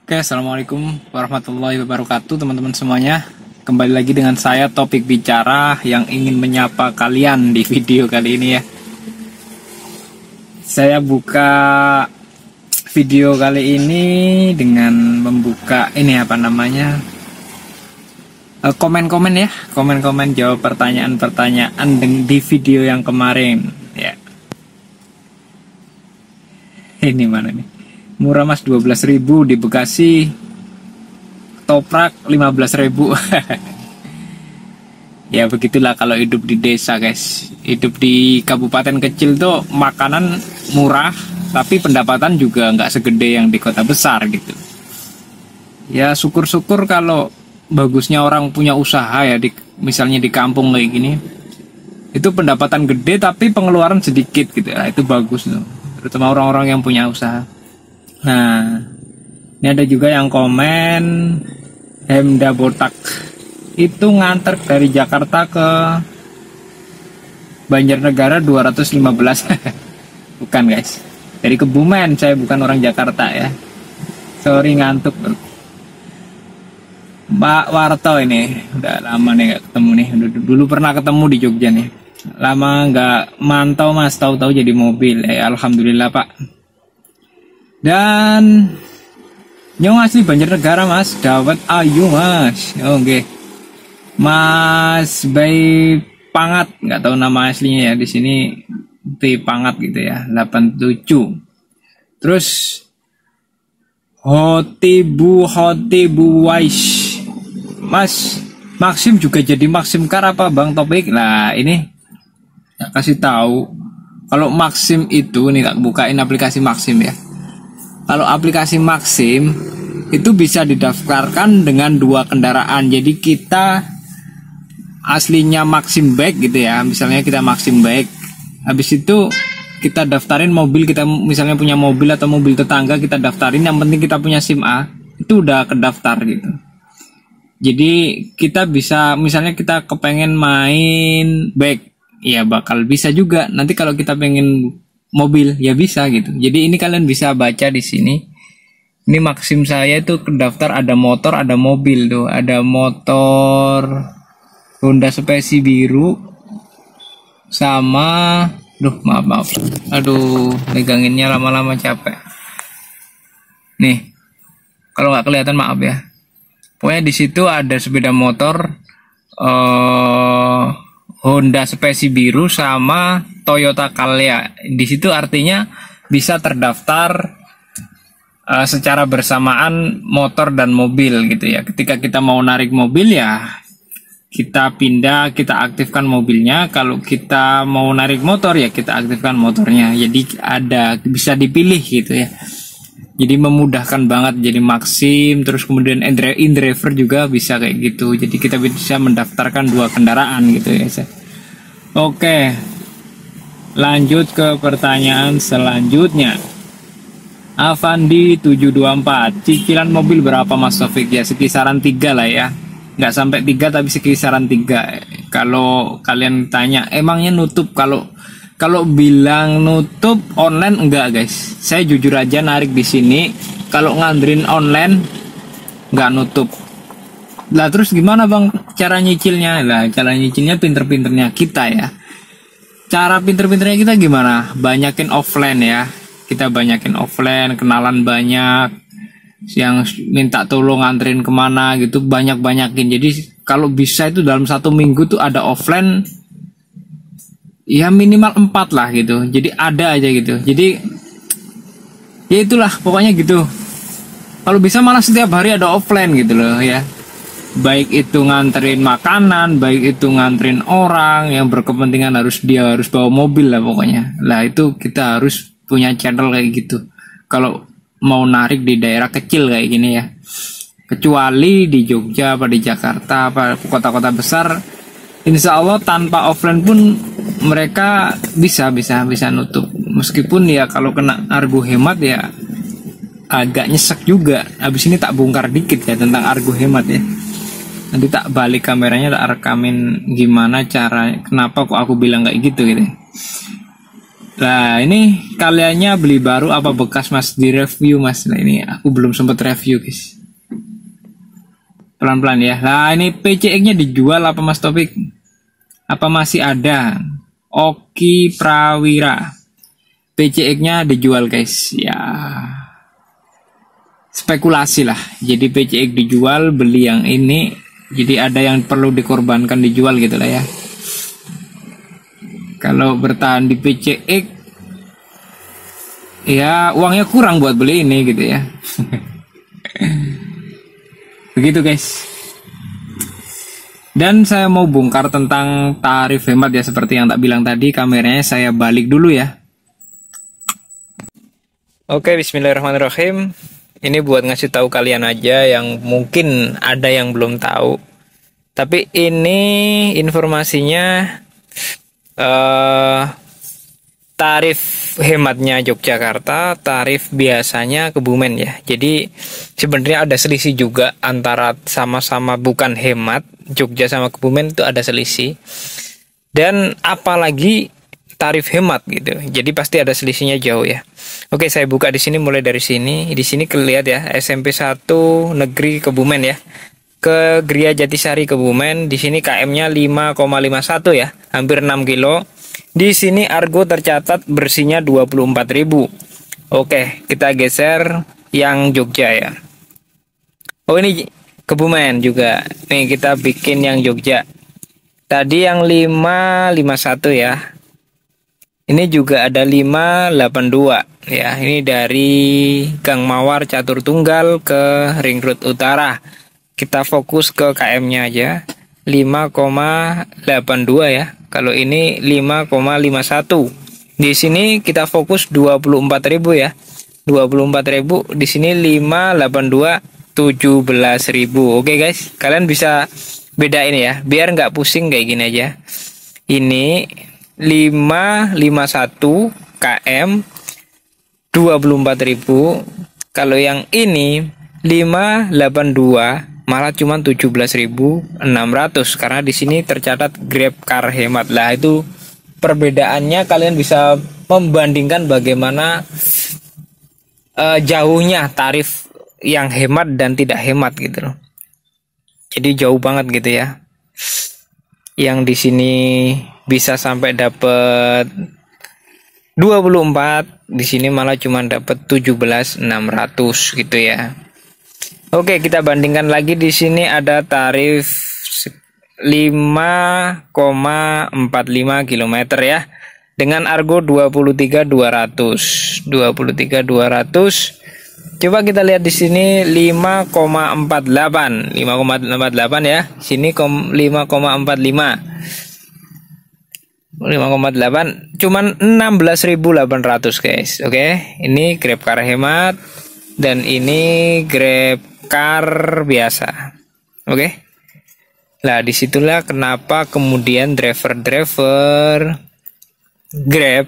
Oke, assalamualaikum warahmatullahi wabarakatuh, teman-teman semuanya. Kembali lagi dengan saya, Topik Bicara, yang ingin menyapa kalian di video kali ini ya. Saya buka video kali ini dengan membuka komen-komen ya, komen-komen jawab pertanyaan-pertanyaan di video yang kemarin ya. Ini mana nih? Murah mas 12.000 di Bekasi, toprak 15.000. Ya begitulah kalau hidup di desa guys. Hidup di kabupaten kecil tuh makanan murah, tapi pendapatan juga nggak segede yang di kota besar gitu. Ya syukur-syukur kalau bagusnya orang punya usaha ya, misalnya di kampung kayak gini, itu pendapatan gede tapi pengeluaran sedikit gitu ya, itu bagus tuh, terutama orang-orang yang punya usaha. Nah, ini ada juga yang komen, Hemda Botak itu nganter dari Jakarta ke Banjarnegara 215. Bukan guys, dari Kebumen, saya bukan orang Jakarta ya. Sorry ngantuk. Mbak Warto ini udah lama nih gak ketemu nih. Dulu pernah ketemu di Jogja nih. Lama nggak mantau mas, tahu-tahu jadi mobil. Alhamdulillah pak. Dan nyong asli Banjarnegara mas, dawet ayu mas. Oke. Mas Bay Pangat, nggak tahu nama aslinya ya, di sini Bay Pangat gitu ya, 87. Terus Hotibu Waish. Mas Maxim juga jadi Maxim Car apa Bang Topik? Nah ini kasih tahu, kalau Maxim itu nih, tak bukain aplikasi Maxim ya. Kalau aplikasi Maxim itu bisa didaftarkan dengan 2 kendaraan. Jadi kita aslinya Maxim Bike gitu ya. Misalnya kita Maxim Bike. Habis itu kita daftarin mobil, kita misalnya punya mobil atau mobil tetangga, kita daftarin, yang penting kita punya SIM A, itu udah kedaftar gitu. Jadi kita bisa, misalnya kita kepengen main bike, ya bakal bisa juga. Nanti kalau kita pengen mobil ya bisa gitu. Jadi ini kalian bisa baca di sini. Ini Maxim saya itu terdaftar ada motor, ada mobil tuh. Ada motor Honda Spesi biru sama maaf. Aduh, meganginnya lama-lama capek. Nih. Kalau nggak kelihatan maaf ya. Pokoknya di situ ada sepeda motor Honda Spesi biru sama Toyota Calya. Di situ artinya bisa terdaftar secara bersamaan motor dan mobil gitu ya. Ketika kita mau narik mobil ya kita pindah, kita aktifkan mobilnya. Kalau kita mau narik motor ya kita aktifkan motornya. Jadi bisa dipilih gitu ya. Jadi memudahkan banget. Jadi Maxim, terus kemudian InDriver juga bisa kayak gitu. Jadi kita bisa mendaftarkan 2 kendaraan gitu ya. Oke. Lanjut ke pertanyaan selanjutnya. Avandi 724, cicilan mobil berapa Mas Taufik? Ya sekisaran 3 lah ya. Nggak sampai 3 tapi sekisaran 3. Kalau kalian tanya emangnya nutup, kalau bilang nutup online enggak guys. Saya jujur aja narik di sini, kalau nganterin online nggak nutup. Lah terus gimana Bang cara nyicilnya? Lah cara nyicilnya pinter-pinternya kita ya. Cara pinter-pinternya kita gimana? Banyakin offline ya. Kita banyakin offline, kenalan banyak, yang minta tolong nganterin kemana gitu, banyak-banyakin. Jadi kalau bisa itu dalam 1 minggu tuh ada offline ya minimal 4 lah gitu. Jadi ada aja gitu. Jadi ya itulah pokoknya gitu. Kalau bisa malah setiap hari ada offline gitu loh ya. Baik itu nganterin makanan, baik itu nganterin orang yang berkepentingan, harus bawa mobil lah pokoknya. Lah itu kita harus punya channel kayak gitu. Kalau mau narik di daerah kecil kayak gini ya. Kecuali di Jogja apa di Jakarta apa kota-kota besar, insya Allah tanpa offline pun mereka bisa nutup. Meskipun ya kalau kena argo hemat ya agak nyesek juga. Habis ini tak bongkar dikit ya tentang argo hemat ya. Nanti tak balik kameranya, tak rekamin gimana cara, kenapa kok aku bilang kayak gitu. Nah, ini kaliannya beli baru apa bekas Mas? Di review Mas. Nah, ini aku belum sempat review guys. Pelan-pelan ya. Nah, ini PCX-nya dijual apa Mas Topik? Apa masih ada? Oki Prawira. PCX-nya dijual guys. Ya, spekulasi lah. Jadi PCX dijual, beli yang ini. Jadi ada yang perlu dikorbankan dijual gitu lah ya. Kalau bertahan di PCX, ya uangnya kurang buat beli ini gitu ya. Begitu guys. Dan saya mau bongkar tentang tarif hemat ya, seperti yang tak bilang tadi. Kameranya saya balik dulu ya. Oke, bismillahirrahmanirrahim. Ini buat ngasih tahu kalian aja yang mungkin ada yang belum tahu. Tapi ini informasinya tarif hematnya Yogyakarta, tarif biasanya Kebumen ya. Jadi sebenarnya ada selisih juga antara sama-sama bukan hemat, Jogja sama Kebumen itu ada selisih. Dan apalagi tarif hemat gitu. Jadi pasti ada selisihnya jauh ya. Oke, saya buka di sini mulai dari sini. Di sini kelihatan ya, SMP 1 Negeri Kebumen ya. Ke Gria Jatisari Kebumen, di sini KM-nya 5,51 ya, hampir 6 kilo. Di sini Argo tercatat bersihnya 24.000. Oke, kita geser yang Jogja ya. Oh, ini Kebumen juga. Nih kita bikin yang Jogja. Tadi yang 551 ya. Ini juga ada 582 ya. Ini dari Gang Mawar Catur Tunggal ke Ring Road Utara. Kita fokus ke KM-nya aja. 5,82 ya. Kalau ini 5,51. Di sini kita fokus 24.000 ya. 24.000, di sini 582 17.000. Oke guys, kalian bisa bedain ya, biar nggak pusing kayak gini aja. Ini 551 km 24.000. Kalau yang ini 582 malah cuma 17.600 karena di sini tercatat Grab Car hemat. Lah itu perbedaannya, kalian bisa membandingkan bagaimana jauhnya tarif yang hemat dan tidak hemat gitu loh. Jadi jauh banget gitu ya. Yang di sini bisa sampai dapat 24, di sini malah cuma dapat 17.600 gitu ya. Oke, kita bandingkan lagi. Di sini ada tarif 5,45 km ya. Dengan Argo 23.200. 23.200. Coba kita lihat di sini 5,48. 5,48 ya. Sini 5,45. 5,8 cuman 16.800 guys. Oke, ini Grab Car hemat dan ini Grab Car biasa. Oke. Nah, disitulah kenapa kemudian driver-driver Grab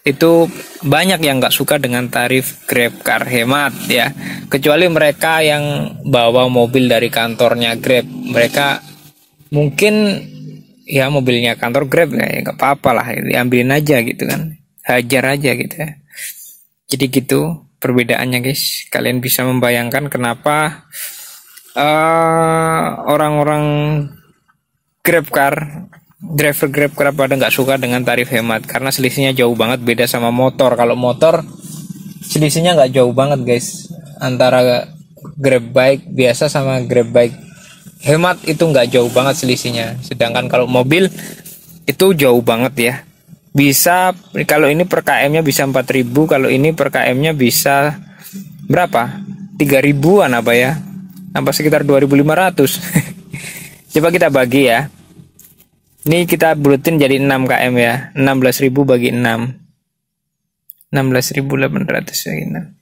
itu banyak yang nggak suka dengan tarif Grab Car hemat ya. Kecuali mereka yang bawa mobil dari kantornya Grab. Mereka mungkin ya mobilnya kantor Grab ya nggak apa-apa lah, diambilin aja gitu kan. Hajar aja gitu ya. Jadi gitu perbedaannya guys. Kalian bisa membayangkan kenapa orang-orang Grab Car, driver Grab Car pada nggak suka dengan tarif hemat, karena selisihnya jauh banget, beda sama motor. Kalau motor selisihnya nggak jauh banget guys, antara Grab Bike biasa sama Grab Bike hemat itu nggak jauh banget selisihnya. Sedangkan kalau mobil itu jauh banget ya. Bisa, kalau ini per KM-nya bisa 4.000, kalau ini per KM-nya bisa berapa? 3.000-an apa ya? Apa sekitar 2.500. Coba kita bagi ya. Ini kita bulutin jadi 6 km ya. 16.000 bagi 6. 16.800 bagi 6.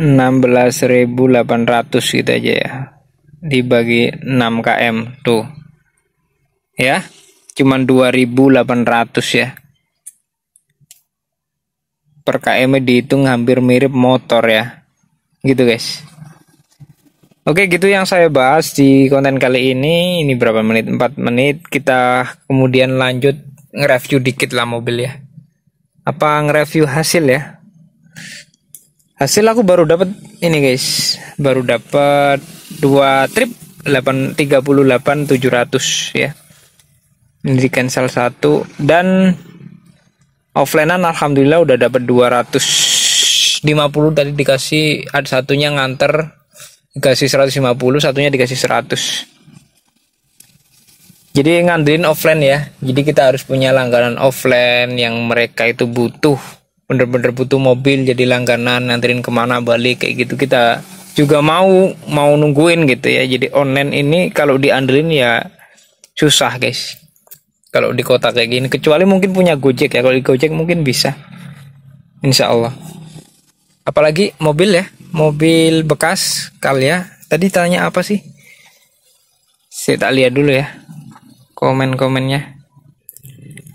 16.800 gitu aja ya. Dibagi 6 km tuh. Ya. Cuman 2.800 ya. Per km dihitung hampir mirip motor ya. Gitu guys. Oke, gitu yang saya bahas di konten kali ini. Ini berapa menit? 4 menit. Kita kemudian lanjut nge-review dikit lah mobil ya. Apa nge-review hasil ya? Hasil aku baru dapat ini guys. Baru dapat 2 trip 38.700 ya. Ini di cancel 1 dan offlinean alhamdulillah udah dapat 250 tadi dikasih, ada satunya nganter dikasih 150, satunya dikasih 100. Jadi ngandelin offline ya. Jadi kita harus punya langganan offline yang mereka itu butuh, bener-bener butuh mobil, jadi langganan nganterin kemana balik kayak gitu. Kita juga mau nungguin gitu ya. Jadi online ini kalau diandelin ya susah guys. Kalau di kota kayak gini, kecuali mungkin punya Gojek ya. Kalau di Gojek mungkin bisa, insya Allah. Apalagi mobil ya, mobil bekas Calya. Tadi tanya apa sih? Saya tak lihat dulu ya komen-komennya.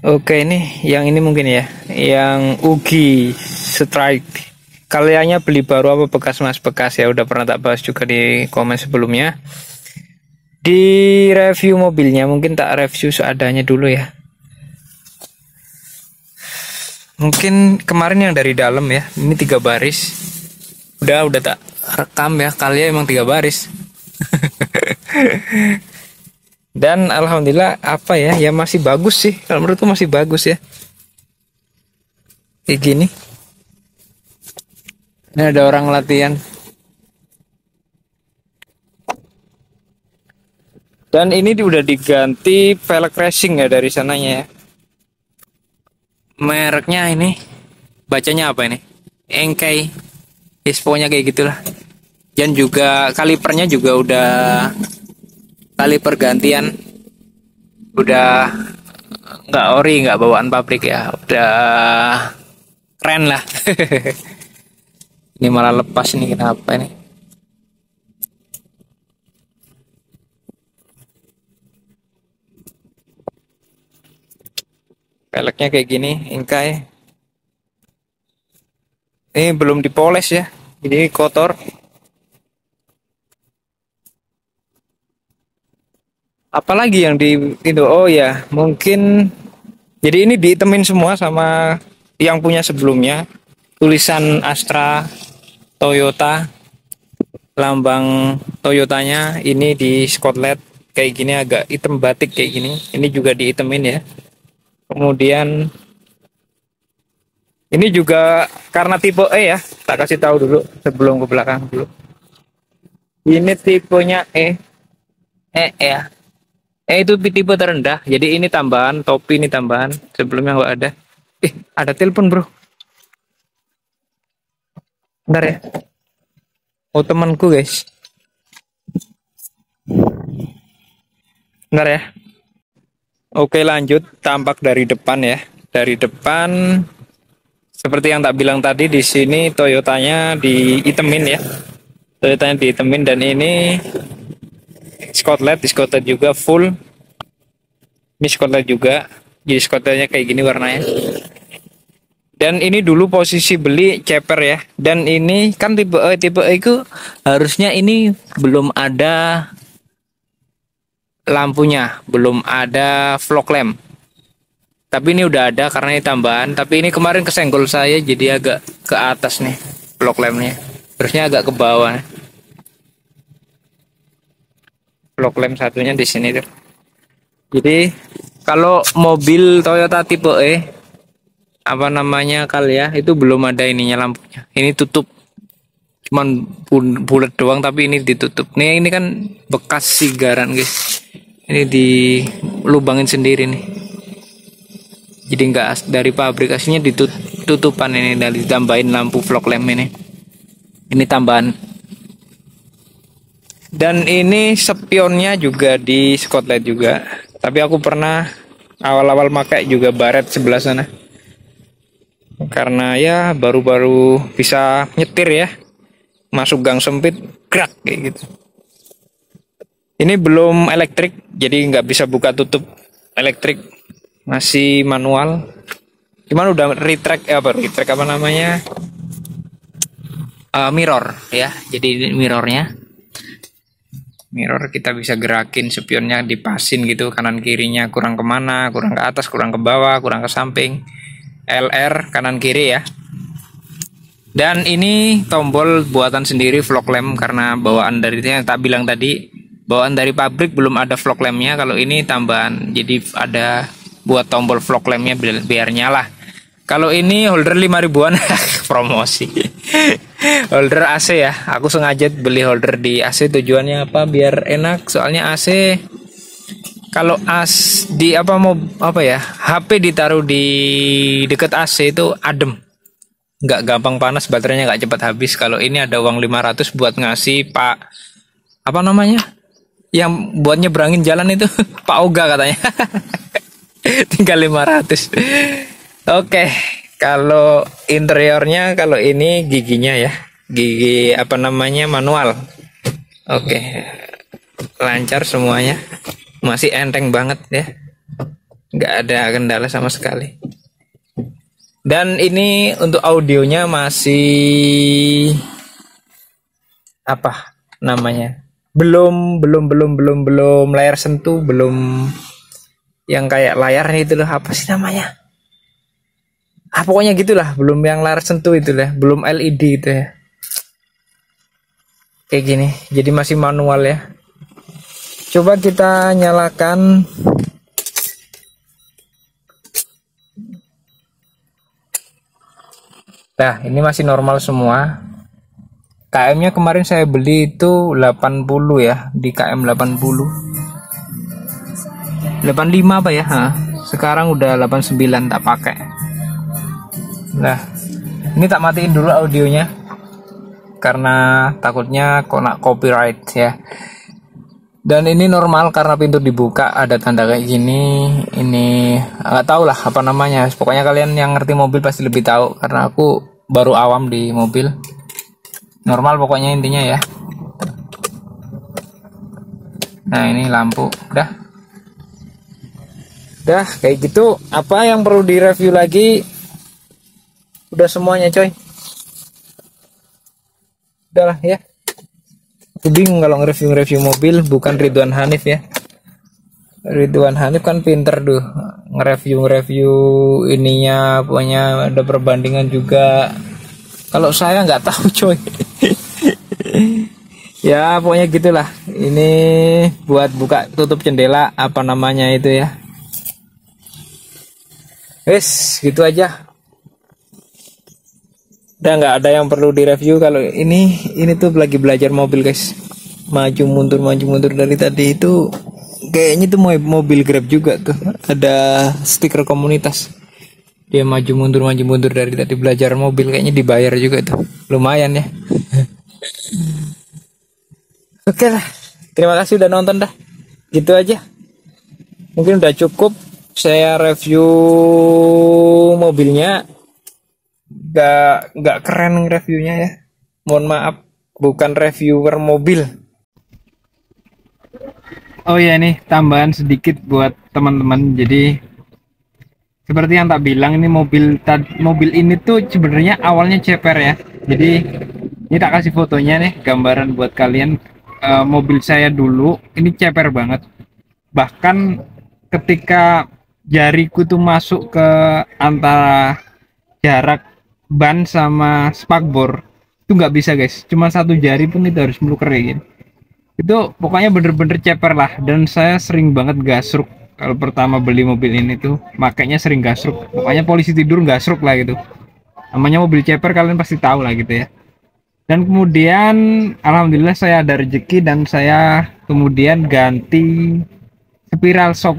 Oke, yang ini mungkin ya, yang Ugi Strike. Calyanya beli baru apa bekas mas? Bekas ya, udah pernah tak bahas juga di komen sebelumnya. Di review mobilnya mungkin tak review seadanya dulu ya. Mungkin kemarin yang dari dalam ya, ini 3 baris. Udah tak rekam ya, Calya emang 3 baris. Dan alhamdulillah apa ya, ya masih bagus sih. Kalau menurutku masih bagus ya. Kayak gini. Ini ada orang latihan. Dan ini udah diganti velg racing ya dari sananya ya. Mereknya ini bacanya apa ini? Engkai. Pokoknya kayak gitulah. Dan juga kalipernya juga udah kaliper gantian. Udah nggak ori, nggak bawaan pabrik ya. Udah keren lah. Ini malah lepas nih, kenapa ini? Peleknya kayak gini, Engkai. Ini belum dipoles ya, jadi kotor. Apalagi yang di itu? Oh ya, mungkin jadi ini diitemin semua sama yang punya sebelumnya. Tulisan Astra Toyota, lambang Toyotanya ini di Scotland kayak gini, agak hitam batik kayak gini. Ini juga diitemin ya. Kemudian ini juga karena tipe E ya, tak kasih tahu dulu sebelum ke belakang dulu. Ini tipenya E ya. Itu tipe terendah. Jadi ini tambahan, topi ini tambahan. Sebelumnya nggak ada. Ada telepon bro. Bentar ya. Oh temanku guys. Bentar ya. Oke lanjut, tampak dari depan ya. Dari depan seperti yang tak bilang tadi, di sini Toyotanya diitemin ya. Toyotanya diitemin dan ini Scotland juga full. Ini Scotland juga. Jadi Scotlandnya kayak gini warnanya. Dan ini dulu posisi beli ceper ya. Dan ini kan tipe E itu harusnya ini belum ada lampunya, belum ada fog lamp. Tapi ini udah ada karena ini tambahan. Tapi ini kemarin kesenggol saya, jadi agak ke atas nih fog lampnya. Terusnya agak ke bawah. Fog lamp satunya di sini tuh. Jadi kalau mobil Toyota tipe E apa namanya Calya itu belum ada ininya lampunya. Ini tutup. Cuman bulat doang tapi ini ditutup. Nih ini kan bekas sigaran guys. Ini dilubangin sendiri nih. Jadi enggak dari pabrik, aslinya ditutupan ini, dan ditambahin lampu fog lamp ini. Ini tambahan. Dan ini spionnya juga di Scotland juga. Tapi aku pernah awal-awal pakai juga baret sebelah sana. Karena ya baru-baru bisa nyetir ya. Masuk gang sempit, gerak kayak gitu. Ini belum elektrik, jadi nggak bisa buka tutup elektrik, masih manual. Cuman udah retract apa namanya, mirror ya. Jadi mirrornya Mirror kita bisa gerakin spionnya, dipasin gitu kanan kirinya, kurang kemana, kurang ke atas, kurang ke bawah, kurang ke samping. LR kanan kiri ya. Dan ini tombol buatan sendiri fog lamp, karena bawaan dari yang tak bilang tadi, bawaan dari pabrik belum ada fog lampnya. Kalau ini tambahan, jadi ada buat tombol fog lampnya biar nyala. Kalau ini holder 5 ribuan promosi. Holder AC ya. Aku sengaja beli holder di AC, tujuannya apa? Biar enak. Soalnya AC kalau di HP ditaruh di deket AC itu adem. Nggak gampang panas, baterainya nggak cepat habis. Kalau ini ada uang 500 buat ngasih Pak apa namanya? Yang buat nyebrangin jalan itu Pak Oga katanya. Tinggal 500. Oke, kalau interiornya, kalau ini giginya ya, gigi apa namanya, manual. Oke, lancar semuanya, masih enteng banget ya, nggak ada kendala sama sekali. Dan ini untuk audionya masih apa namanya, belum layar sentuh, belum yang kayak layar itu loh, apa sih namanya? Pokoknya gitulah, belum yang layar sentuh itu lah, belum LED itu ya. Kayak gini, jadi masih manual ya. Coba kita nyalakan. Nah, ini masih normal semua. KM-nya kemarin saya beli itu 80 ya, di KM 80. 85 apa ya? Sekarang udah 89 tak pakai. Nah, ini tak matiin dulu audionya karena takutnya kena copyright ya. Dan ini normal karena pintu dibuka, ada tanda kayak gini. Ini nggak tahu lah apa namanya. Pokoknya kalian yang ngerti mobil pasti lebih tahu, karena aku baru awam di mobil. Normal pokoknya intinya ya. Nah, ini lampu udah kayak gitu. Apa yang perlu direview lagi? Udah semuanya coy. Udahlah ya. Aku bingung kalau nge-review mobil, bukan Ridwan Hanif ya. Ridwan Hanif kan pinter tuh nge-review ininya, pokoknya ada perbandingan juga. Kalau saya nggak tahu coy. Ya pokoknya gitulah. Ini buat buka tutup jendela apa namanya itu ya. Wes gitu aja. Udah nggak ada yang perlu direview. Kalau ini tuh lagi belajar mobil guys, maju mundur dari tadi itu. Kayaknya tuh mobil Grab juga tuh, ada stiker komunitas, dia maju mundur dari tadi belajar mobil. Kayaknya dibayar juga tuh, lumayan ya. Oke lah, terima kasih udah nonton dah, gitu aja mungkin udah cukup saya review mobilnya. Nggak keren reviewnya ya, mohon maaf, bukan reviewer mobil. Oh ya, nih tambahan sedikit buat teman-teman. Jadi seperti yang tak bilang, ini mobil ini tuh sebenarnya awalnya ceper ya. Jadi ini tak kasih fotonya nih, gambaran buat kalian. Mobil saya dulu ini ceper banget, bahkan ketika jariku tuh masuk ke antara jarak ban sama spakbor itu nggak bisa guys, cuma satu jari pun itu harus melukerin. Itu pokoknya bener-bener ceper lah. Dan saya sering banget gasruk kalau pertama beli mobil ini tuh, makanya sering gasruk. Pokoknya polisi tidur gasruk lah gitu, namanya mobil ceper, kalian pasti tahu lah gitu ya. Dan kemudian alhamdulillah saya ada rezeki dan saya kemudian ganti spiral shock,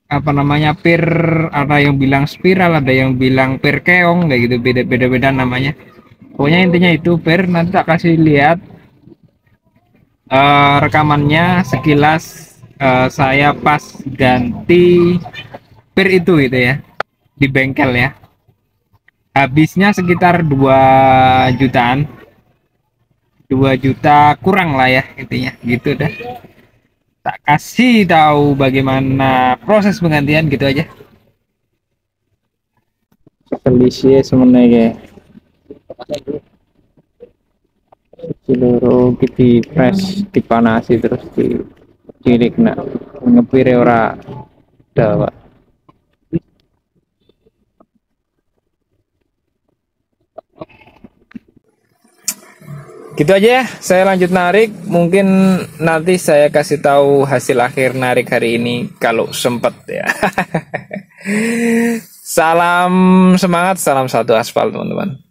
apa namanya, pir, ada yang bilang spiral, ada yang bilang pir keong, kayak gitu, beda-beda namanya. Pokoknya intinya itu pir. Nanti tak kasih lihat rekamannya sekilas saya pas ganti pir itu gitu ya, di bengkel ya. Habisnya sekitar 2 jutaan, 2 juta kurang lah ya intinya gitu dah. Tak kasih tahu bagaimana proses penggantian gitu aja. Selisih semuanya. Seluruh di press dipanasi terus di cilik nak ngepire ora dawa. Gitu aja ya, saya lanjut narik. Mungkin nanti saya kasih tahu hasil akhir narik hari ini kalau sempet ya. Salam semangat, salam satu aspal teman-teman.